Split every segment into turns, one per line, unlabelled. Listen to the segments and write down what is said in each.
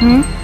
Hmm?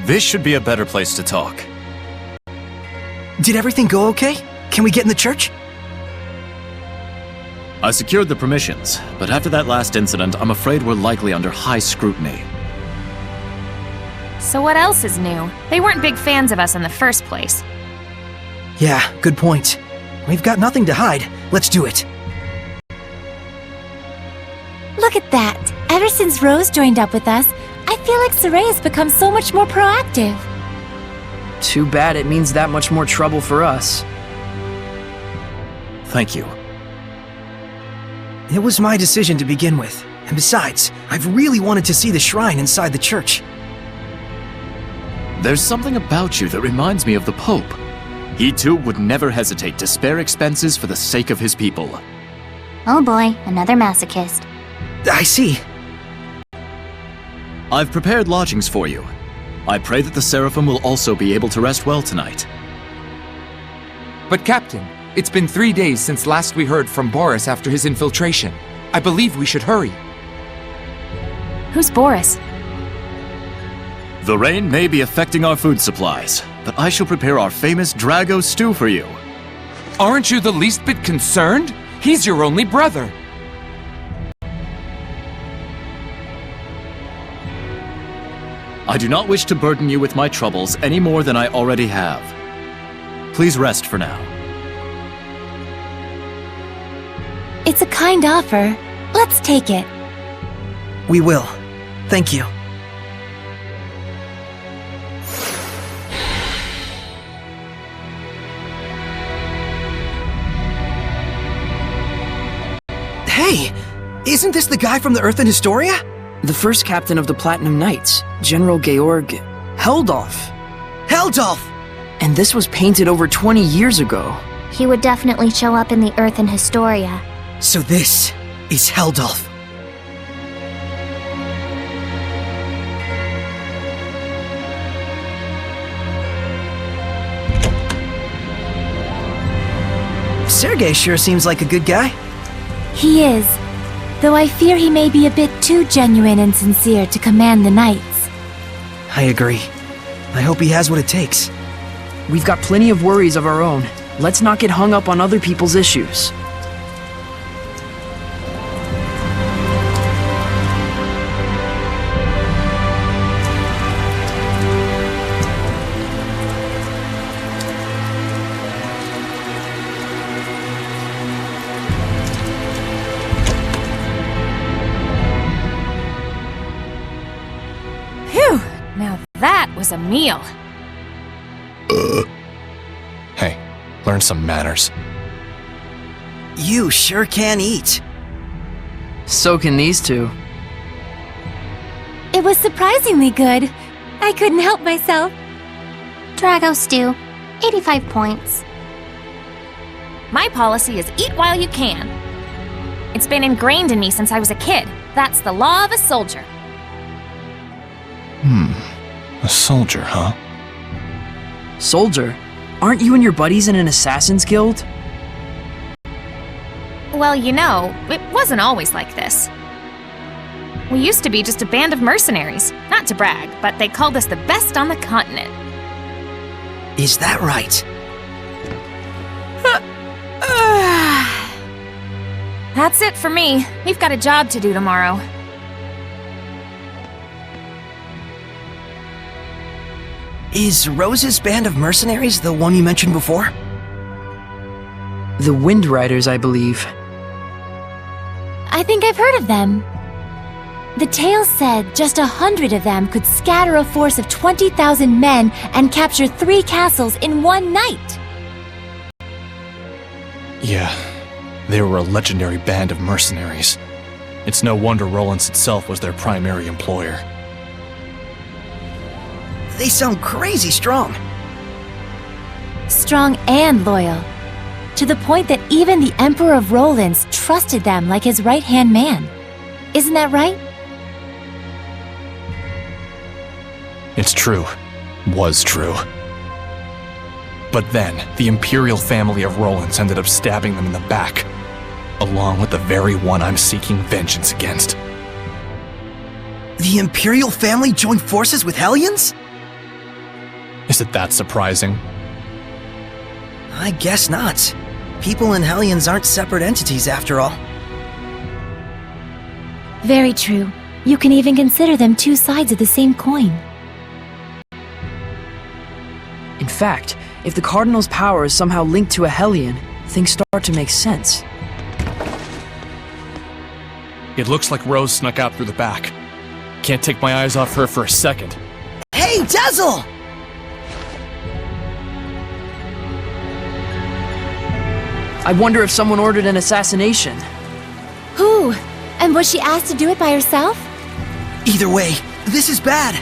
This should be a better place to talk.
Did everything go okay? Can we get in the church?
I secured the permissions, but after that last incident, I'm afraid we're likely under high scrutiny.
So what else is new? They weren't big fans of us in the first place.
Yeah, good point. We've got nothing to hide. Let's do it.
Look at that! Ever since Rose joined up with us, I feel like Saray has become so much more proactive.
Too bad it means that much more trouble for us.
Thank you.
It was my decision to begin with. And besides, I've really wanted to see the shrine inside the church.
There's something about you that reminds me of the Pope. He too would never hesitate to spare expenses for the sake of his people.
Oh boy, another masochist.
I see.
I've prepared lodgings for you. I pray that the Seraphim will also be able to rest well tonight.
But Captain, it's been 3 days since last we heard from Boris after his infiltration. I believe we should hurry.
Who's Boris?
The rain may be affecting our food supplies, but I shall prepare our famous Drago stew for you.
Aren't you the least bit concerned? He's your only brother.
I do not wish to burden you with my troubles any more than I already have. Please rest for now.
It's a kind offer. Let's take it.
We will. Thank you. Hey! Isn't this the guy from the Earth and Historia?
The first captain of the Platinum Knights, General Georg Heldolf.
Heldolf!
And this was painted over 20 years ago.
He would definitely show up in the Earth and Historia.
So this is Heldolf. Sergei sure seems like a good guy.
He is. Though I fear he may be a bit too genuine and sincere to command the Knights.
I agree. I hope he has what it takes.
We've got plenty of worries of our own. Let's not get hung up on other people's issues.
Phew! Now that was a meal.
Hey, learn some manners.
You sure can eat.
So can these two.
It was surprisingly good. I couldn't help myself.
Drago stew, 85 points.
My policy is eat while you can. It's been ingrained in me since I was a kid. That's the law of a soldier.
A soldier, huh?
Soldier? Aren't you and your buddies in an assassin's guild?
Well, you know, it wasn't always like this. We used to be just a band of mercenaries. Not to brag, but they called us the best on the continent.
Is that right?
That's it for me. We've got a job to do tomorrow.
Is Rose's band of mercenaries the one you mentioned before?
The Wind Riders, I believe.
I think I've heard of them. The tale said just 100 of them could scatter a force of 20,000 men and capture 3 castles in one night.
Yeah, they were a legendary band of mercenaries. It's no wonder Rollins itself was their primary employer.
They sound crazy strong.
Strong and loyal. To the point that even the Emperor of Rollins trusted them like his right-hand man. Isn't that right?
It's true. Was true. But then, the Imperial family of Rollins ended up stabbing them in the back, along with the very one I'm seeking vengeance against.
The Imperial family joined forces with Hellions?
Is it that surprising?
I guess not. People and Hellions aren't separate entities after all.
Very true. You can even consider them two sides of the same coin.
In fact, if the Cardinal's power is somehow linked to a Hellion, things start to make sense.
It looks like Rose snuck out through the back. Can't take my eyes off her for a second.
Hey, Dazzle!
I wonder if someone ordered an assassination.
Who? And was she asked to do it by herself?
Either way, this is bad.